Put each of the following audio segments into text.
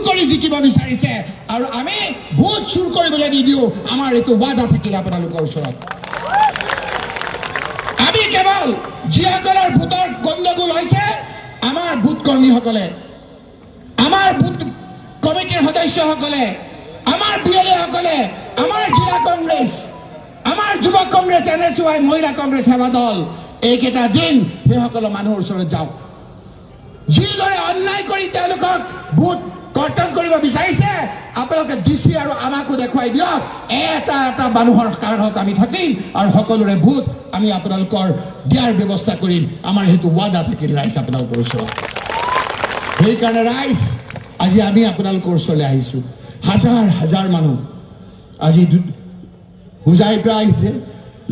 কৰি জিকিব বিচাৰিছে আৰু আমি ভোট চুৰ কৰিবলৈ নিদিওঁ আমাৰ এইটো ৱাদা থাকিল আপোনালোকৰ ওচৰত আমি কেৱল যিসকলৰ ভোটৰ গণ্ডগোল হৈছে আমাৰ ভোট কৰ্মীসকলে আমাৰ ভোট কমিটিৰ সদস্যসকলে আমাৰ বিএলএসকলে আমাৰ জিলা কংগ্ৰেছ আমাৰ যুৱ কংগ্ৰেছ NSY মহিলা কংগ্ৰেছ সেৱা দল এইকেইটা দিন সেইসকলৰ মানুহৰ ওচৰত যাওক যিদৰে অন্যায় কৰি তেওঁলোকক ভোট কৰ্তন কৰিব বিচাৰিছে আপোনালোকে DC আৰু আমাকো দেখুৱাই দিয়ক এটা এটা মানুহৰ কাৰণত আমি থাকিম আৰু সকলোৰে ভোট আমি আপোনালোকৰ দিয়াৰ ব্যৱস্থা কৰিম আমাৰ হেতু ৱাদা থাকিল ৰাইজ আপোনালোকৰ ওচৰত সেইকাৰণে ৰাইজ আজি আমি আপোনালোকৰ ওচৰলৈ আহিছোঁ হাজাৰ হাজাৰ মানুহ আজি হুজাইৰ পৰা আহিছে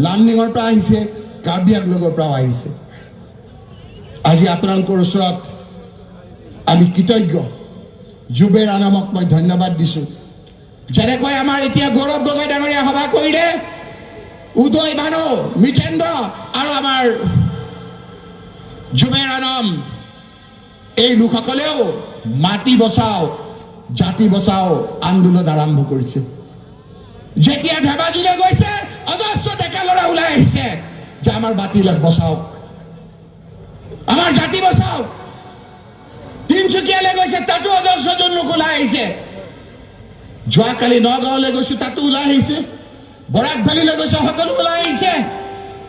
লামডিঙৰ পৰা আহিছে কাৰ্বি আংলঙৰ পৰাও আহিছে আজি আপোনালোকৰ ওচৰত আমি কৃতজ্ঞ জুবেৰ আনামক মই ধন্যবাদ দিছোঁ যেনেকৈ আমাৰ এতিয়া গৌৰৱ গগৈ ডাঙৰীয়া সভা কৰিলে উদয় ভানু মিতেন্দ্ৰ আৰু আমাৰ জুবেৰ আনাম এই লোকসকলেও মাটি বচাও জাতি বচাও আন্দোলন আৰম্ভ কৰিছে যেতিয়া ধেমাজিলৈ গৈছে অজস্ৰ ডেকা ল'ৰা ওলাই আহিছে যে আমাৰ মাটিবিলাক বচাওক আমাৰ জাতি বচাওক তিনচুকীয়ালৈ গৈছে তাতো অজস্ৰজন লোক ওলাই আহিছে যোৱাকালি নগাঁৱলৈ গৈছো তাতো ওলাই আহিছে বৰাক ভেলীলৈ গৈছে সকলো ওলাই আহিছে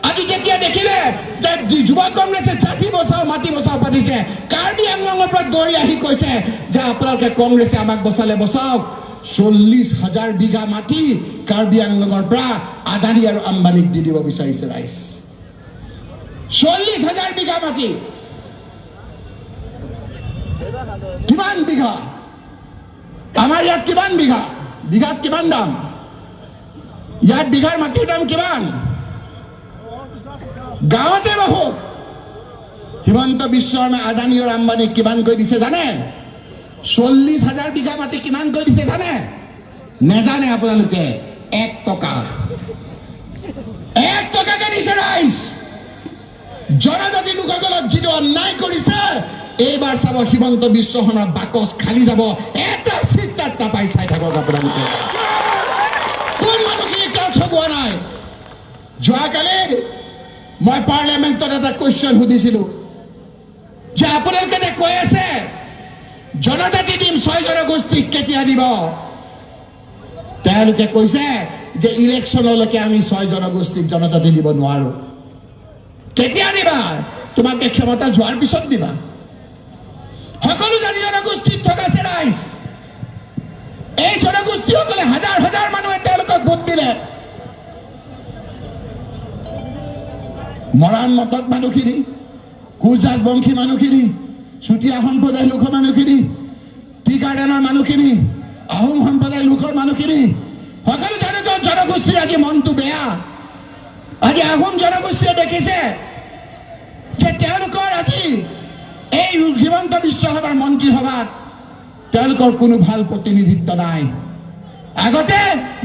আজি যেতিয়া দেখিলে যে যুৱ কংগ্ৰেছে জাতি বচাও মাটি বচাও পাতিছে কাৰ্বি আংলঙৰ পৰা দৌৰি আহি কৈছে যে আপোনালোকে কংগ্ৰেছে আমাক বচালে বচাওক 40,000 বিঘা মাটি কাৰ্বি আংলঙৰ পৰা আদানী আৰু আম্বানীক দি দিব বিচাৰিছে ৰাইজ 40,000 বিঘা মাটি কিমান বিঘা আমাৰ ইয়াত কিমান বিঘা বিঘাত কিমান দাম ইয়াত বিঘাৰ মাটিৰ দাম কিমান গাঁৱতে বহুত হিমন্ত বিশ্ব শৰ্মা আদানী আৰু আম্বানীক কিমানকৈ দিছে জানে 40,000 বিঘা মাটি কিমানকৈ দিছে জানে নেজানে আপোনালোকে 1 টকা 1 টকাকে দিছে ৰাইজ জনজাতি লোকসকলক যিটো অন্যায় কৰিছে এইবাৰ চাব হিমন্ত বিশ্ব শৰ্মাৰ বাকচ খালি যাব এটা চিট তাত নাপাই চাই থাকক আপোনালোকে কোন মানুহখিনি ক্লাছ হোৱা নাই যোৱাকালি মই পাৰ্লিয়ামেণ্টত এটা কুৱেশ্যন সুধিছিলোঁ যে আপোনালোকে যে কৈ আছে জনজাতি দিম 6 জনগোষ্ঠীক কেতিয়া দিব তেওঁলোকে কৈছে যে ইলেকশ্যনলৈকে আমি 6 জনগোষ্ঠীক জনজাতি দিব নোৱাৰো কেতিয়া দিবা তোমাকে ক্ষমতা যোৱাৰ পিছত দিবা সকলো জাতি জনগোষ্ঠীত থকাছে ৰাইজ এই জনগোষ্ঠীসকলে হাজাৰ হাজাৰ মানুহে তেওঁলোকক ভোট দিলে মৰাণ মটক মানুহখিনি কোচ ৰাজবংশী মানুহখিনি চুতীয়া সম্প্ৰদায়ৰ লোকৰ মানুহখিনি টি গাৰ্ডেনৰ মানুহখিনি আহোম সম্প্ৰদায়ৰ লোকৰ মানুহখিনি সকলো জনগোষ্ঠীৰ আজি মনটো বেয়া আজি আহোম জনগোষ্ঠীয়ে দেখিছে যে তেওঁলোকৰ আজি এই হিমন্ত বিশ্ব শৰ্মাৰ মন্ত্ৰীসভাত তেওঁলোকৰ কোনো ভাল প্ৰতিনিধিত্ব নাই আগতে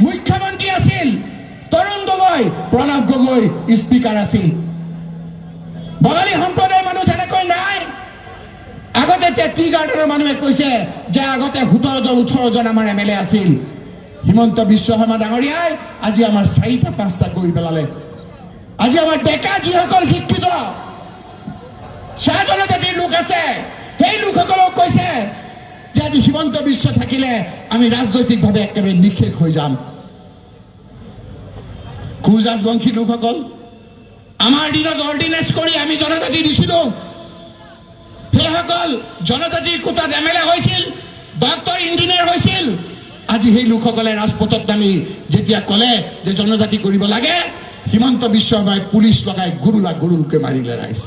মুখ্যমন্ত্ৰী আছিল তৰুণ গগৈ প্ৰণৱ গগৈ স্পীকাৰ আছিল বঙালী সম্প্ৰদায়ৰ মানুহ যেনেকৈ নাই আগতে টি গাৰ্ডেনৰ মানুহে কৈছে যে আগতে 17-18জন আমাৰ MLA আছিল হিমন্ত বিশ্ব শৰ্মা ডাঙৰীয়াই আজি আমাৰ 4টা-5টা কৰি পেলালে আজি আমাৰ ডেকা যিসকল শিক্ষিত চাহ জনজাতিৰ লোক আছে সেই লোকসকলক কৈছে যে আজি হিমন্ত বিশ্ব থাকিলে আমি ৰাজনৈতিকভাৱে একেবাৰে নিশেষ হৈ যাম কোচ ৰাজবংশী লোকসকল আমাৰ দিনত অৰ্ডিনেন্স কৰি আমি জনজাতি দিছিলো সেইসকল জনজাতিৰ কোটাত MLA হৈছিল ডক্টৰ ইঞ্জিনিয়াৰ হৈছিল আজি সেই লোকসকলে ৰাজপথত নামি যেতিয়া ক'লে যে জনজাতি কৰিব লাগে হিমন্ত বিশ্ব শৰ্মাই পুলিচ লগাই গুৰুলকে মাৰিলে ৰাইজ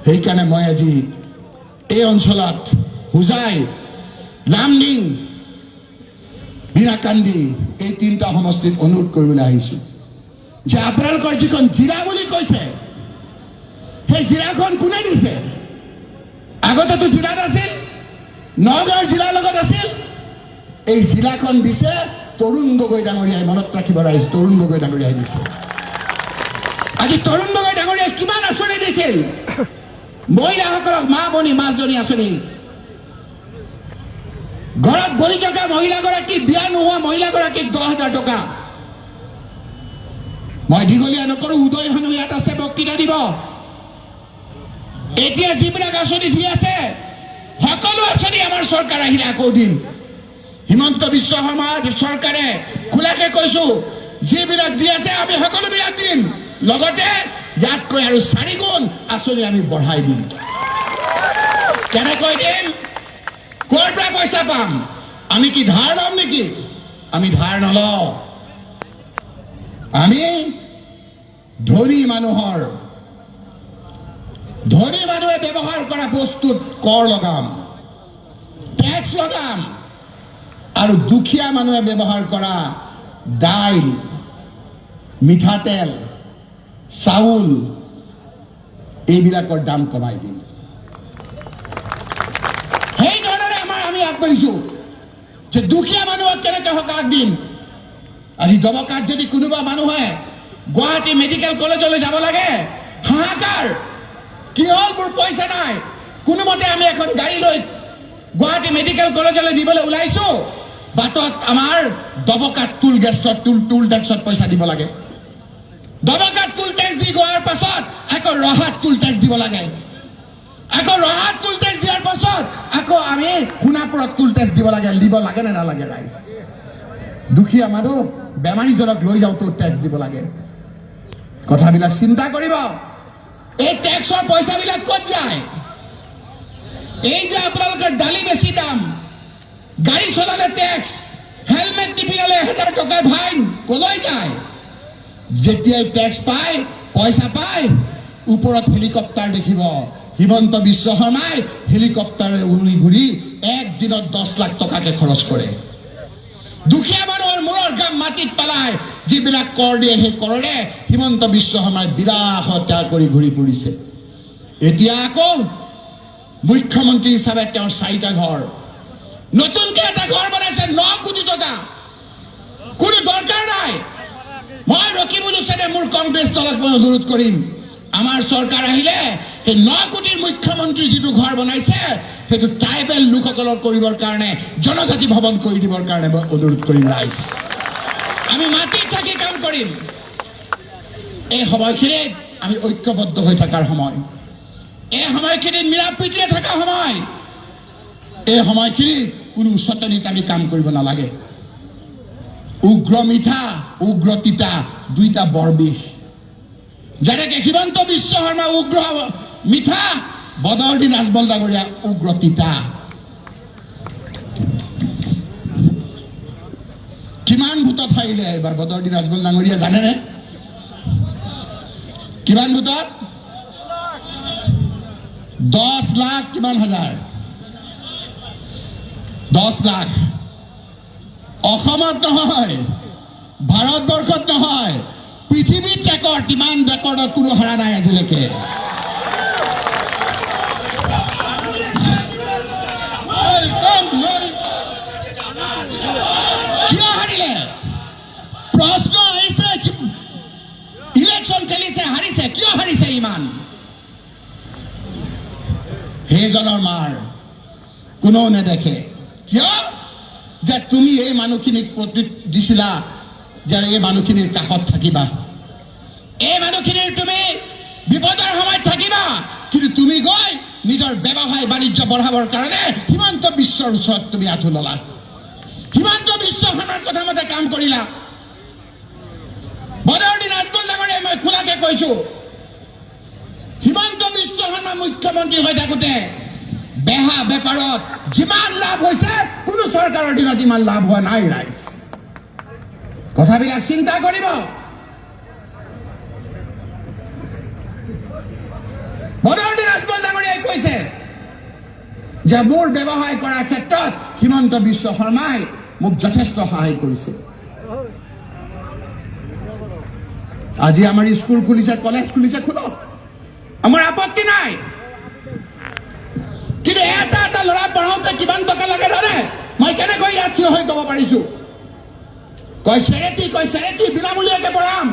সেইকাৰণে মই আজি এই অঞ্চলত হুজাই লামডিং বিৰাকান্দি এই 3টা সমষ্টিত অনুৰোধ কৰিবলৈ আহিছোঁ যে আপোনালোকৰ যিখন জিলা বুলি কৈছে সেই জিলাখন কোনে দিছে আগতেতো জিলাত আছিল নগাঁৱৰ জিলাৰ লগত আছিল এই জিলাখন দিছে তৰুণ গগৈ ডাঙৰীয়াই মনত ৰাখিব ৰাইজ তৰুণ গগৈ ডাঙৰীয়াই দিছে আজি তৰুণ গগৈ ডাঙৰীয়াই কিমান আঁচনি দিছিল মহিলাসকলক মা বনি মাছজনী আঁচনি ঘৰত বহি থকা মহিলাগৰাকী, বিয়া নোহোৱা মহিলাগৰাকীক 10,000 টকা। মই দীঘলীয়া নকৰো, উদয় হেনো ইয়াত আছে, বক্তৃতা দিব। এতিয়া যিবিলাক আঁচনি দি আছে, সকলো আঁচনি আমাৰ চৰকাৰ আহিলে আকৌ দিম। হিমন্ত বিশ্ব শৰ্মাৰ চৰকাৰে খোলাকে কৈছো, যিবিলাক দি আছে আমি সকলোবিলাক দিম, লগতে ইয়াতকৈ আৰু 4 গুণ আঁচনি আমি বঢ়াই দিম। কেনেকৈ দিম? ক'ৰ পৰা পইচা পাম? আমি কি ধাৰ ল'ম নেকি? আমি ধাৰ নলওঁ। আমি ধনী মানুহে ব্যৱহাৰ কৰা বস্তুত কৰ লগাম, টেক্স লগাম, আৰু দুখীয়া মানুহে ব্যৱহাৰ কৰা দাইল, মিঠাতেল, চাউল এইবিলাকৰ দাম কমাই দিম। সেই ধৰণে আমি আগবাঢ়িছো যে দুখীয়া মানুহক কেনেকৈ সকাহ দিম। আজি দমকাত যদি কোনোবা মানুহে গুৱাহাটী মেডিকেল কলেজলৈ যাব লাগে, হাহাকাৰ, কি হ'ল মোৰ পইচা নাই। কোনোমতে আমি এখন গাড়ী লৈ গুৱাহাটী মেডিকেল কলেজলৈ নিবলৈ ওলাইছো, বাটত আমাৰ দমকাত টুল টেক্সত পইচা দিব লাগে। দমকাত টুল টেক্স দি গোৱাৰ পাছত আকৌ ৰহাত টুল টেক্স দিব লাগে। আকৌ ৰহাত টুল টেক্স দিয়াৰ পাছত আকৌ আমি সোণাপুৰত টুল টেক্স দিব লাগে নে নালাগে? ৰাইজ, দুখীয়া মানুহ বেমাৰীজনক লৈ যাওঁতেও টেক্স দিব লাগে। কথাবিলাক চিন্তা কৰিব। এই টেক্সৰ পইচাবিলাক ক'ত যায়? এই যে আপোনালোকৰ দালি বেছি দাম, গাড়ী চলালে টেক্স, হেলমেট নিপিন্ধালে 1000 টকা ফাইন, কলৈ যায়? যেতিয়াই টেক্স পায়, পইচা পায়, ওপৰত হেলিকপ্টাৰ দেখিব। হিমন্ত বিশ্ব শৰ্মাই হেলিকপ্টাৰে উৰি ঘূৰি একদিনত 10 লাখ টকাকে খৰচ কৰে। দুখীয়া মানুহৰ মূৰৰ গাম মাটিত পেলাই যিবিলাক কৰ দিয়ে, সেই কৰেৰে হিমন্ত বিশ্ব শৰ্মাই বিলাসিতা কৰি ঘূৰি ফুৰিছে। এতিয়া আকৌ মুখ্যমন্ত্ৰী হিচাপে তেওঁৰ 4টা ঘৰ, নতুনকে এটা ঘৰ বনাইছে 9 কোটি টকা। কোনো দৰকাৰ নাই। মই ৰকিবুল হুছেইনে মোৰ কংগ্ৰেছ দলক মই অনুৰোধ কৰিম, আমাৰ চৰকাৰ আহিলে সেই 9 কোটিৰ মুখ্যমন্ত্ৰী যিটো ঘৰ বনাইছে, সেইটো ট্ৰাইবেল লোকসকলক কৰিবৰ কাৰণে, জনজাতি ভৱন কৰি দিবৰ কাৰণে মই অনুৰোধ কৰিম। ৰাইজ, আমি মাটিত থাকি কাম কৰিম। এই সময়খিনিত আমি ঐক্যবদ্ধ হৈ থকাৰ সময়, এই সময়খিনিত মিলাপ্ৰীতিৰে থকা সময়, এই সময়খিনিত কোনো উচতনিত আমি কাম কৰিব নালাগে। উগ্ৰ মিঠা, উগ্ৰ তিতা, 2টা বৰ বিষ। যেনেকে হিমন্ত বিশ্ব শৰ্মা উগ্ৰ মিঠা, বদৰুদ্দিন ৰাজবল ডাঙৰীয়া উগ্ৰ তিতা। কিমান ভোটত হাৰিলে এইবাৰ বদৰুদ্দিন ৰাজবল ডাঙৰীয়া জানেনে? কিমান ভোটত? 10 লাখ কিমান হাজাৰ? 10 লাখ। অসমত নহয়, ভাৰতবৰ্ষত নহয়, পৃথিৱীত ৰেকৰ্ড। ইমান ৰেকৰ্ডত কোনো হাৰা নাই আজিলৈকে। কিয় হাৰিলে? প্ৰশ্ন আহিছে। ইলেকশ্যন খেলিছে, হাৰিছে, কিয় হাৰিছে ইমান? সেইজনৰ মাৰ কোনেও নেদেখে। কিয়? যে তুমি এই মানুহখিনিক দিছিলা যে এই মানুহখিনিৰ কাষত থাকিবা, এই মানুহখিনিৰ তুমি বিপদৰ সময়ত থাকিবা, কিন্তু তুমি গৈ নিজৰ ব্যৱসায় বাণিজ্য বঢ়াবৰ কাৰণে হিমন্ত বিশ্বৰ ওচৰত তুমি আঁঠু ললা। হিমন্ত বিশ্ব শৰ্মাৰ কথা মতে কাম কৰিলা। বদৰুদ্দিন ৰাজবল ডাঙৰীয়াই মই খোলাকে কৈছো, হিমন্ত বিশ্ব শৰ্মা মুখ্যমন্ত্ৰী হৈ থাকোতে বেহা বেপাৰত যিমান লাভ হৈছে, কোনো চৰকাৰৰ দিনত ইমান লাভ হোৱা নাই। ৰাইজ, কথাবিলাক চিন্তা কৰিব। বদৰুদ্দিন ৰাজবল ডাঙৰীয়াই কৈছে যে মোৰ ব্যৱসায় কৰাৰ ক্ষেত্ৰত হিমন্ত বিশ্ব শৰ্মাই মোক যথেষ্ট সহায় কৰিছে। আজি আমাৰ স্কুল খুলিছে, কলেজ খুলিছে, খোলক, আমাৰ আপত্তি নাই। কিন্তু এটা ল'ৰা পঢ়াওঁতে কিমান টকা লাগে জানে? মই কেনেকৈ ইয়াত থিয় হৈ ক'ব পাৰিছো? কয় চেৰেটি বিনামূলীয়াকে পঢ়াম।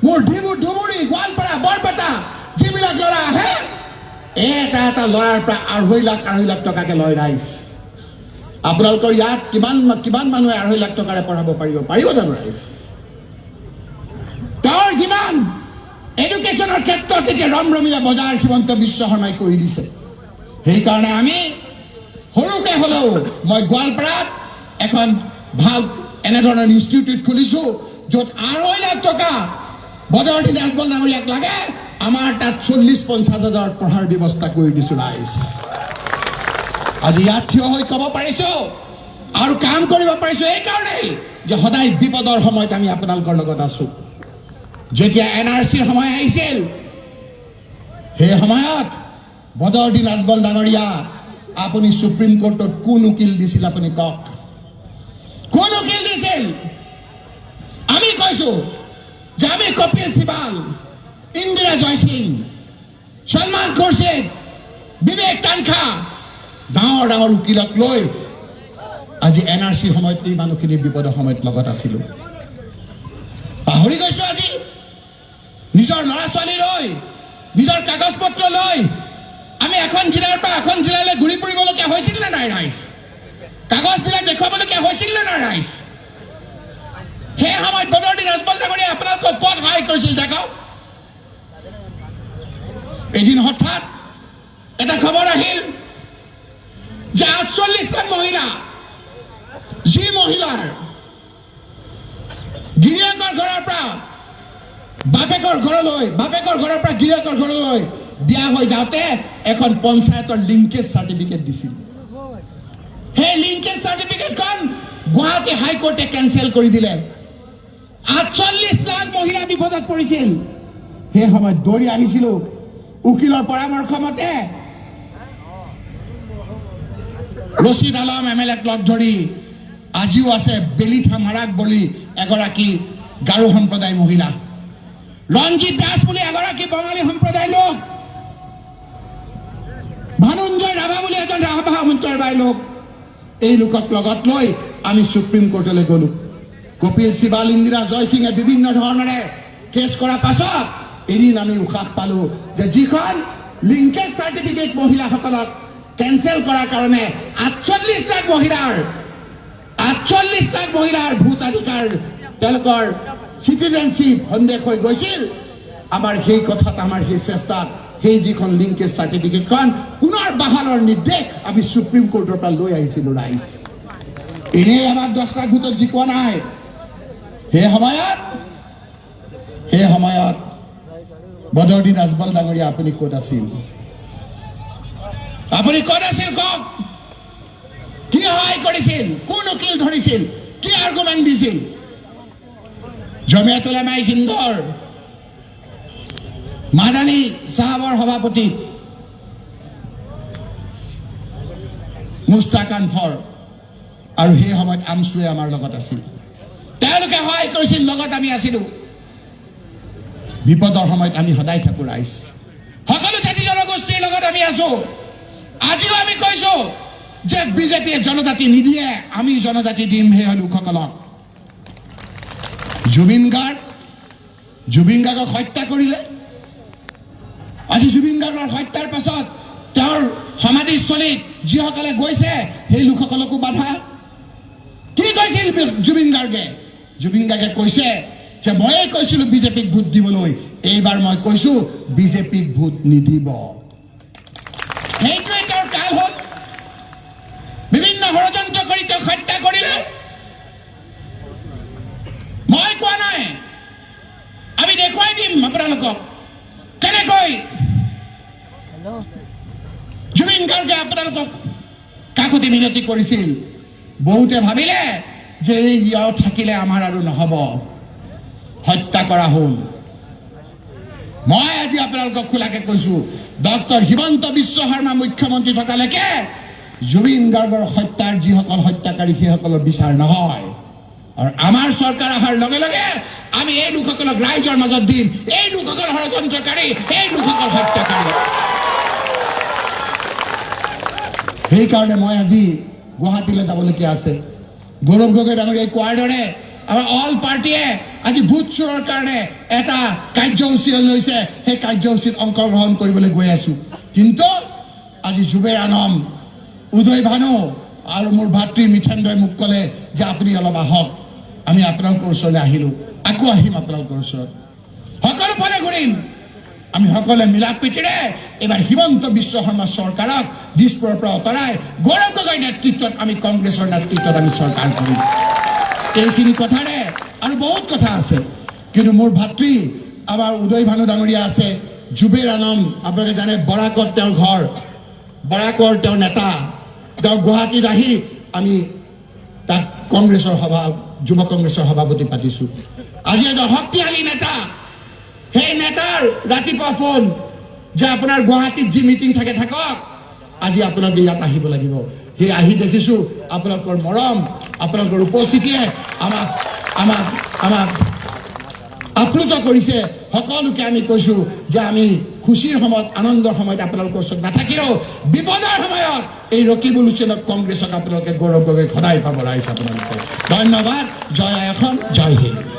মোৰ ধুবুৰী, গোৱালপাৰা, বৰপেটা যিবিলাক ল'ৰা আহে, এটা ল'ৰাৰ পৰা 2.5 লাখ টকাকে লয়। ৰাইজ, আপোনালোকৰ ইয়াত কিমান মানুহে 2.5 লাখ টকাৰে পঢ়াব পাৰিব জানো ৰাইজ? তেওঁৰ যিমান এডুকেশ্যনৰ ক্ষেত্ৰত এতিয়া ৰমৰমীয়া বজাৰ হিমন্ত বিশ্ব শৰ্মাই কৰি দিছে। সেইকাৰণে আমি সৰুকে হ'লেও মই গোৱালপাৰাত এখন ভাল এনেধৰণৰ ইনষ্টিটিউট খুলিছোঁ, য'ত 2.5 লাখ টকা বদৰুদ্দিন আজমল ডাঙৰীয়াক লাগে, আমাৰ তাত 40-50 হাজাৰ পঢ়াৰ ব্যৱস্থা কৰি দিছোঁ ৰাইজ। আজি ইয়াত থিয় হৈ ক'ব পাৰিছোঁ আৰু কাম কৰিব পাৰিছোঁ এইকাৰণেই যে সদায় বিপদৰ সময়ত আমি আপোনালোকৰ লগত আছোঁ। যেতিয়া NRCৰ সময় আহিছিল, সেই সময়ত বদৰুদ্দিন আজমল ডাঙৰীয়া আপুনি সুপ্ৰিম কোৰ্টত কোন উকিল দিছিল? আপুনি কওক, কোন উকিল দিছিল? আমি কৈছোঁ যে আমি কপিল সিবাল, ইন্দিৰা জয়সিং, সলমান খুৰছিদ, বিবেক তানখা, ডাঙৰ ডাঙৰ উকিলক লৈ আজি NRCৰ সময়ত এই মানুহখিনিৰ বিপদৰ সময়ত লগত আছিলোঁ। পাহৰি গৈছোঁ আজি? নিজৰ ল'ৰা ছোৱালী লৈ, নিজৰ কাগজ পত্ৰ লৈ আমি এখন জিলাৰ পৰা এখন জিলালৈ ঘূৰি ফুৰিবলগীয়া হৈছিল নে নাই ৰাইজ? কাগজবিলাক দেখুৱাবলগীয়া হৈছিল নে নাই ৰাইজ? সেই সময়ত বদৰুদ্দিন আজমল ডাঙৰীয়াই আপোনালোকক ক'ত সহায় কৰিছিল দেখাওক। এদিন হঠাৎ এটা খবৰ আহিল যে 48টা মহিলা, যি মহিলাৰ গিৰিয়েকৰ ঘৰৰ পৰা বাপেকৰ ঘৰৰ পৰা গিৰিয়েকৰ ঘৰলৈ বিয়া হৈ যাওঁতে এখন পঞ্চায়তৰ লিংকেজ চাৰ্টিফিকেট দিছিল। সেই লিংকেজ চাৰ্টিফিকেটখন গুৱাহাটী হাইকোৰ্টে কেঞ্চেল কৰি দিলে। 48 লাখ মহিলা বিপদত পৰিছিল। সেই সময়ত দৌৰি আহিছিলোঁ উকিলৰ পৰামৰ্শ মতে, ৰছিদ আলম MLAক লগ ধৰি, আজিও আছে বেলিথা মাৰাক বুলি এগৰাকী গাৰো সম্প্ৰদায় মহিলা, ৰঞ্জিত দাস বুলি এগৰাকী বঙালী সম্প্ৰদায় লোক, ভানুঞ্জয় ৰাভা বুলি এজন ৰাভা সম্প্ৰদায়ৰ লোক, এই লোকক লগত লৈ আমি সুপ্ৰিম কোৰ্টলৈ গ'লো। কপিল সিবাল, ইন্দিৰা জয়সিঙে বিভিন্ন ধৰণেৰে কেছ কৰাৰ পাছত এদিন আমি উশাহ পালো যে যিখন লিংকেজ চাৰ্টিফিকেট মহিলাসকলক কেঞ্চেল কৰাৰ কাৰণে 48 লাখ মহিলাৰ ভোটাধিকাৰ, তেওঁলোকৰ চিটিজেনশ্বিপ সন্দেহ হৈ গৈছিল। আমাৰ সেই কথাত, আমাৰ সেই চেষ্টাত সেই যিখন লিংকেজ চাৰ্টিফিকেটখন পুনৰ বাহালৰ নিৰ্দেশ আমি সুপ্ৰিম কোৰ্টৰ পৰা লৈ আহিছিলোঁ ৰাইজ। এনেই আমাক 10 লাখ ভোটত জিকোৱা নাই। সেই সময়ত বদৰুদ্দিন আজমল ডাঙৰীয়া আপুনি ক'ত আছিল? আপুনি ক'ত আছিল কওক? কি সহায় কৰিছিল? কোন উকিল ধৰিছিল? কি আৰ্গুমেণ্ট দিছিল? জমিয়ত উলামায়ে হিন্দৰ মাদানী চাহাবৰ সভাপতি মুস্তাক আনফৰ আৰু সেই সময়ত আমছুৱে আমাৰ লগত আছিল। তেওঁলোকে সহায় কৰিছিল, লগত আমি আছিলোঁ। বিপদৰ সময়ত আমি সদায় থাকোঁ ৰাইজ। সকলো জাতি জনগোষ্ঠীৰ লগত আমি আছো। আজিও আমি কৈছোঁ যে বিজেপিয়ে জনজাতি নিদিয়ে, আমি জনজাতি দিম সেই লোকসকলক। জুবিন গাৰ্গক হত্যা কৰিলে। আজি জুবিন গাৰ্গৰ হত্যাৰ পাছত তেওঁৰ সমাধিস্থলীত যিসকলে গৈছে সেই লোকসকলকো বাধা। কি কৈছিল জুবিন গাৰ্গে? জুবিন গাৰ্গে কৈছে যে ময়ে কৈছিলোঁ বিজেপিক ভোট দিবলৈ, এইবাৰ মই কৈছোঁ বিজেপিক ভোট নিদিব। সেইটোৱে তেওঁৰ কাল হ'ল। বিভিন্ন ষড়যন্ত্ৰ কৰি তেওঁক হত্যা কৰিলে। মই কোৱা নাই, আমি দেখুৱাই দিম আপোনালোকক কেনেকৈ জুবিন গাৰ্গে আপোনালোকক কাকতি মিনতি কৰিছিল। বহুতে ভাবিলে যে ইয়াও থাকিলে আমাৰ আৰু নহ'ব, হত্যা কৰা হ'ল। মই আজি আপোনালোকক খোলাকে কৈছোঁ, ডক্টৰ হিমন্ত বিশ্ব শৰ্মা মুখ্যমন্ত্ৰী থকালৈকে জুবিন গাৰ্গৰ হত্যাৰ যিসকল হত্যাকাৰী সেইসকলৰ বিচাৰ নহয়। আৰু আমাৰ চৰকাৰ অহাৰ লগে লগে আমি এই লোকসকলক ৰাইজৰ মাজত দিম। এই লোকসকল ষড়যন্ত্ৰকাৰী, এই লোকসকল হত্যাকাৰী। সেইকাৰণে মই আজি গুৱাহাটীলৈ যাবলগীয়া আছে। গৌৰৱ গগৈ ডাঙৰীয়াই কোৱাৰ দৰে আমাৰ অল পাৰ্টীয়ে আজি ভোট চোৰৰ কাৰণে এটা কাৰ্যসূচী লৈছে। সেই কাৰ্যসূচীত অংশগ্ৰহণ কৰিবলৈ গৈ আছো। কিন্তু আজি জুবেৰ আনম, উদয় ভানু, আৰু মোৰ ভাতৃ মিথেন্দ্ৰই মোক ক'লে যে আপুনি অলপ আহক আমি আপোনালোকৰ ওচৰলৈ আহিলোঁ আকৌ আহিম আপোনালোকৰ ওচৰত সকলো ফালে ঘূৰিম আমি সকলোৱে মিলা প্ৰীতিৰে এবাৰ হিমন্ত বিশ্ব শৰ্মা চৰকাৰক দিছপুৰৰ পৰা আঁতৰাই গৌৰৱ গগৈৰ নেতৃত্বত আমি কংগ্ৰেছৰ নেতৃত্বত আমি চৰকাৰ কৰিম এইখিনি কথাৰে আৰু বহুত কথা আছে কিন্তু মোৰ ভাতৃ আমাৰ উদয় ভানু ডাঙৰীয়া আছে জুবেৰ আলম আপোনালোকে জানে বৰাকত তেওঁৰ ঘৰ বৰাকৰ তেওঁৰ নেতা তেওঁ গুৱাহাটীত আহি আমি তাত কংগ্ৰেছৰ যুৱ কংগ্ৰেছৰ সভাপতি পাতিছোঁ আজি এজন শক্তিশালী নেতা সেই নেতাৰ ৰাতিপুৱা ফোন যে আপোনাৰ গুৱাহাটীত যি মিটিং থাকে থাকক আজি আপোনালোকে ইয়াত আহিব লাগিব সেই আহি দেখিছোঁ আপোনালোকৰ মৰম আপোনালোকৰ উপস্থিতিয়ে আমাক আপ্লুত কৰিছে সকলোকে আমি কৈছোঁ যে আমি খুশিৰ সময়ত আনন্দৰ সময়ত আপোনালোকৰ ওচৰত নাথাকিলেও বিপদৰ সময়ত এই ৰকিবুল হুছেইনক কংগ্ৰেছক আপোনালোকে গৌৰৱ গগৈ সদায় পাব ৰাইজ আপোনালোকে ধন্যবাদ জয় অসম জয় হিন্দ